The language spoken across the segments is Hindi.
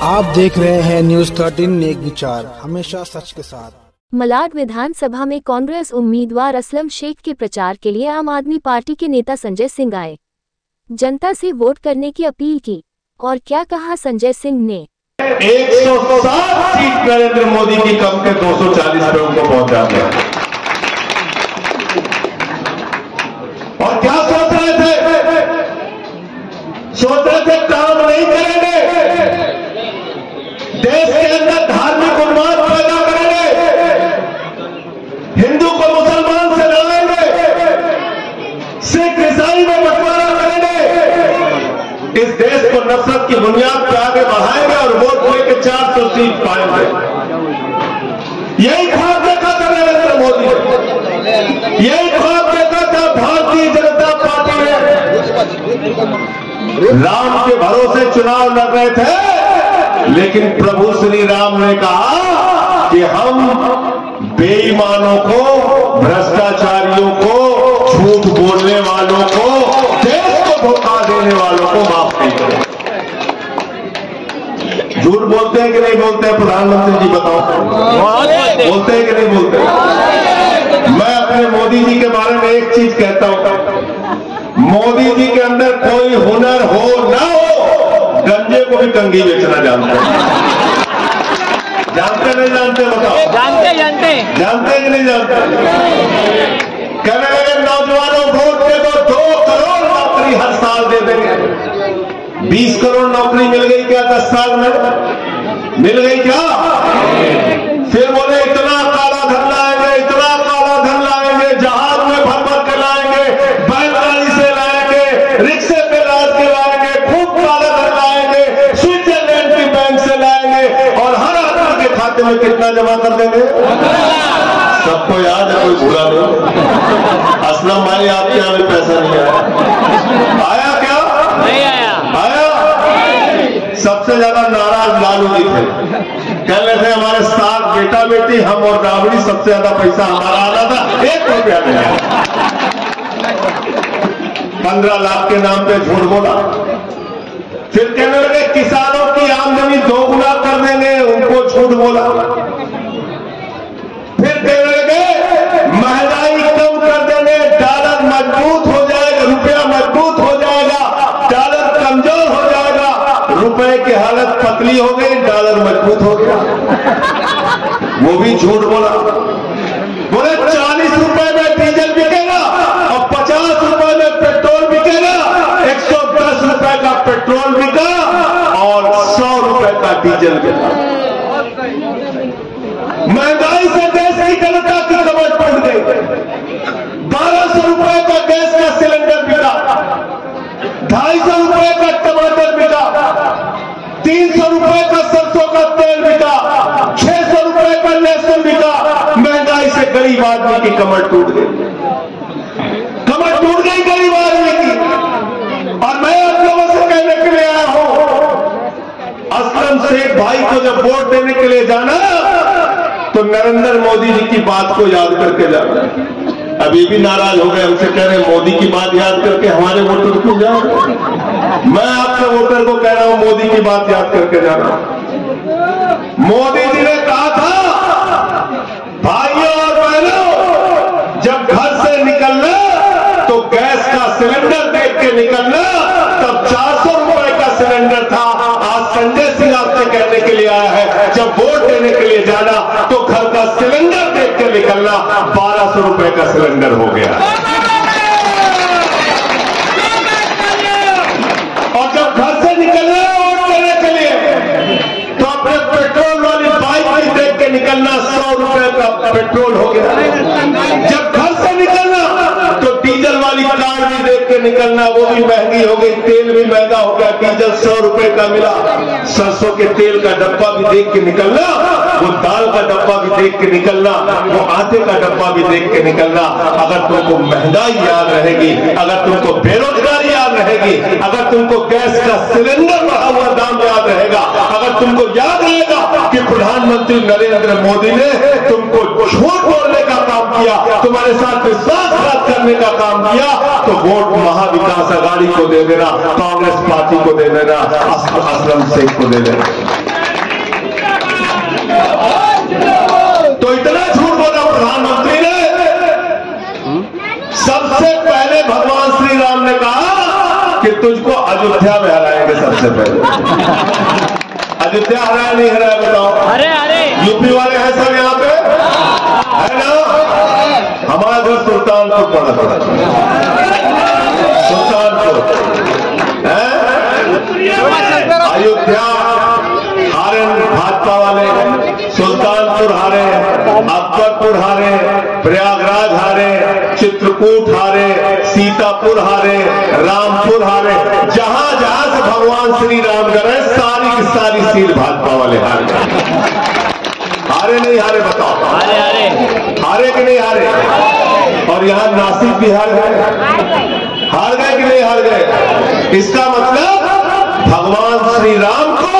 आप देख रहे हैं न्यूज 13 नेक विचार, हमेशा सच के साथ। मलाड विधानसभा में कांग्रेस उम्मीदवार असलम शेख के प्रचार के लिए आम आदमी पार्टी के नेता संजय सिंह आए। जनता से वोट करने की अपील की और क्या कहा संजय सिंह ने। 107 सीट नरेंद्र मोदी की कम के 240 पे उनको पहुंचा दिया। और क्या सोच रहे थे? सोच रहे थे काम नहीं करेंगे, देश के अंदर धार्मिक उन्माद पैदा करेंगे, हिंदू को मुसलमान से लड़ाएंगे, सिख ईसाई में बंटवारा करेंगे, इस देश को नफरत की बुनियाद पर आगे बढ़ाएंगे और वोट लेके 400 सीट पाएंगे। यही ख्वाब देखा था नरेंद्र मोदी ने, यही ख्वाब देखा था भारतीय जनता पार्टी ने। राम के भरोसे चुनाव लड़ रहे थे, लेकिन प्रभु श्री राम ने कहा कि हम बेईमानों को, भ्रष्टाचारियों को, झूठ बोलने वालों को, देश को धोखा देने वालों को माफ नहीं करें। झूठ बोलते हैं कि नहीं बोलते हैं प्रधानमंत्री जी, बताओ। बोलते हैं कि नहीं बोलते? मैं अपने मोदी जी के बारे में एक चीज कहता हूं, मोदी जी के अंदर कोई हुनर हो ना हो, गंजे को भी कंघी बेचना जानते हैं। जानते नहीं जानते? बताओ। जानते कि नहीं जानते? कहने लगे नौजवानों वोट दे दो, 2 करोड़ नौकरी हर साल दे देंगे। 20 करोड़ नौकरी मिल गई क्या 10 साल में? मिल गई क्या? फिर बोले इतना काला धन लाएंगे, इतना काला धन लाएंगे, जहाज में भर भर के लाएंगे, बैलगाड़ी से लाएंगे, रिक्शे पे लाद के लाएंगे, खूब काला धन लाएंगे, स्विट्जरलैंड की बैंक से लाएंगे और हर आदमी के खाते में कितना जमा कर देंगे? सबको याद है, कोई भूला नहीं। असलम भाई आपके यहां में पैसा नहीं आया? आया क्या? नहीं आया। आया? सबसे ज्यादा नाराज लालू जी थे, कह रहे थे हमारे 7 बेटा बेटी, हम और राबड़ी, सबसे ज्यादा पैसा हमारा आना था, 1 रुपया नहीं आया। 15 लाख के नाम पे झूठ बोला। फिर कहने लगे किसानों की आमदनी 2 गुना कर देंगे, उनको झूठ बोला। फिर कहने लगे महंगाई कम कर देंगे, डॉलर मजबूत हो जाएगा, रुपया मजबूत हो जाएगा, डॉलर कमजोर हो जाएगा। रुपए की हालत पतली हो गई, डॉलर मजबूत हो गया, वो भी झूठ बोला। बोले 40 रुपए में डीजल बिकेगा और 50 रुपए में पेट्रोल बिकेगा। 110 रुपए का पेट्रोल बिका और 100 रुपए का डीजल बिका। महंगाई से देश की जनता की कमर टूट गई। 1200 रुपए का गैस का सिलेंडर बिका, 250 रुपए का टमाटर बिका, 300 रुपए का सरसों का तेल बिका, 600 रुपए का लहसुन बिका। महंगाई से गरीब आदमी की कमर टूट गई, कमर टूट गई गरीब आदमी की। और मैं आप लोगों से कहने के लिए आया हूं, असलम शेख भाई को जब वोट देने के लिए जाना तो नरेंद्र मोदी जी की बात को याद करके जाना। अभी भी नाराज हो गए, हमसे कह रहे मोदी की बात याद करके हमारे वोटर को जाओ। मैं आपके वोटर को कह रहा हूं मोदी की बात याद करके जाना। मोदी जी ने कहा था भाइयों और बहनों, जब घर से निकलना तो गैस का सिलेंडर देख के निकलना। तब 400 रुपए का सिलेंडर था, आज संजय सिंह आपसे कहने के लिए आया है जब वोट देने के लिए जाना तो घर का सिलेंडर देख के निकलना। 1200 रुपए का सिलेंडर हो गया। और जब घर से निकलना वोट देने के लिए तो अपने पेट्रोल वाली बाइक भी देख के निकलना, 100 रुपए का पेट्रोल हो गया। जब घर से निकलना तो डीजल वाली कार भी देख के निकलना, वो भी महंगी हो गई, तेल भी महंगा हो गया, डीजल 100 रुपए का मिला। सरसों के तेल का डब्बा भी देख के निकलना, वो दाल का डब्बा भी देख के निकलना, वो आटे का डब्बा भी देख के निकलना। अगर तुमको महंगाई याद रहेगी, अगर तुमको बेरोजगारी याद रहेगी, अगर तुमको गैस का सिलेंडर बढ़ा हुआ दाम याद रहेगा, अगर तुमको याद रहेगा कि प्रधानमंत्री नरेंद्र मोदी ने तुमको झूठ बोलने का काम किया, तुम्हारे साथ विश्वासघात करने का काम किया, तो वोट महाविकास अघाड़ी को दे देना, कांग्रेस पार्टी को दे देना, असलम शेख को दे देना। तो इतना झूठ बोला प्रधानमंत्री ने। सबसे पहले भगवान श्री राम ने कहा कि तुझको अयोध्या में हराएंगे सबसे पहले। अयोध्या हराया नहीं हराया बताओ? अरे यूपी वाले हैं सब यहाँ पे, है ना? हमारा घर सुल्तानपुर पड़ा, सुल्तानपुर है। अयोध्या हारे भाजपा वाले, सुल्तानपुर हारे, अकबरपुर हारे, प्रयागराज हारे, चित्रकूट हारे, सीतापुर हारे, रामपुर हारे। जहां जहां से भगवान श्री राम गए सारी की सारी सीट भाजपा वाले हार गए। हारे नहीं हारे बताओ? हारे कि नहीं हारे? और यहां नासिक भी हार गए कि नहीं हार गए? इसका मतलब भगवान श्री राम को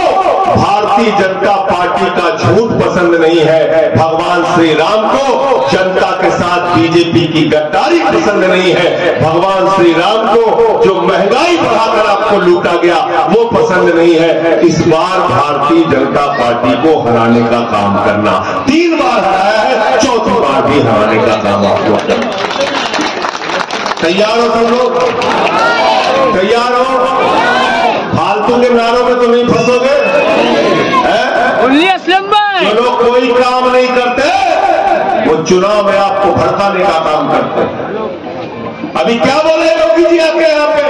भारतीय जनता पार्टी का झूठ पसंद नहीं है। भगवान श्री राम को जनता के साथ बीजेपी की गद्दारी पसंद नहीं है। भगवान श्री राम को जो महंगाई बढ़ाकर आपको लूटा गया वो पसंद नहीं है। इस बार भारतीय जनता पार्टी को हराने का काम करना। 3 बार हराया है, चौथी बार भी हराने का काम आपको करना। तैयार हो तुम लोग? तैयार हो? फालतू के नारों में तो नहीं फंसोगे? जो लोग कोई काम नहीं करते वो चुनाव में आपको भड़काने का काम करते हैं। अभी क्या बोल रहे योगी जी आके यहाँ पे?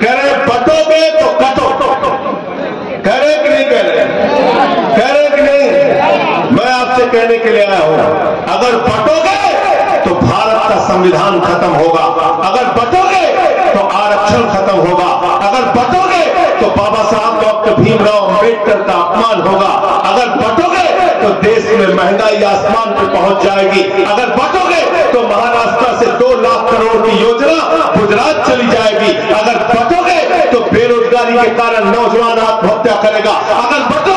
कह रहे बटोगे तो कटो। कह रहे कि नहीं कह रहे? कह रहे कि नहीं? मैं आपसे कहने के लिए आया हूं, अगर बटोगे तो भारत का संविधान खत्म होगा। अगर बटोगे तो आरक्षण खत्म होगा। अगर बटोगे तो बाबा साहब डॉक्टर भीमराव अंबेडकर का अपमान होगा। अगर बटोगे तो देश में महंगाई आसमान पर पहुंच जाएगी। अगर बटोगे तो महाराष्ट्र से 2 लाख करोड़ की योजना गुजरात चली जाएगी। अगर बटोगे तो बेरोजगारी के कारण नौजवान आत्महत्या करेगा। अगर बटोगे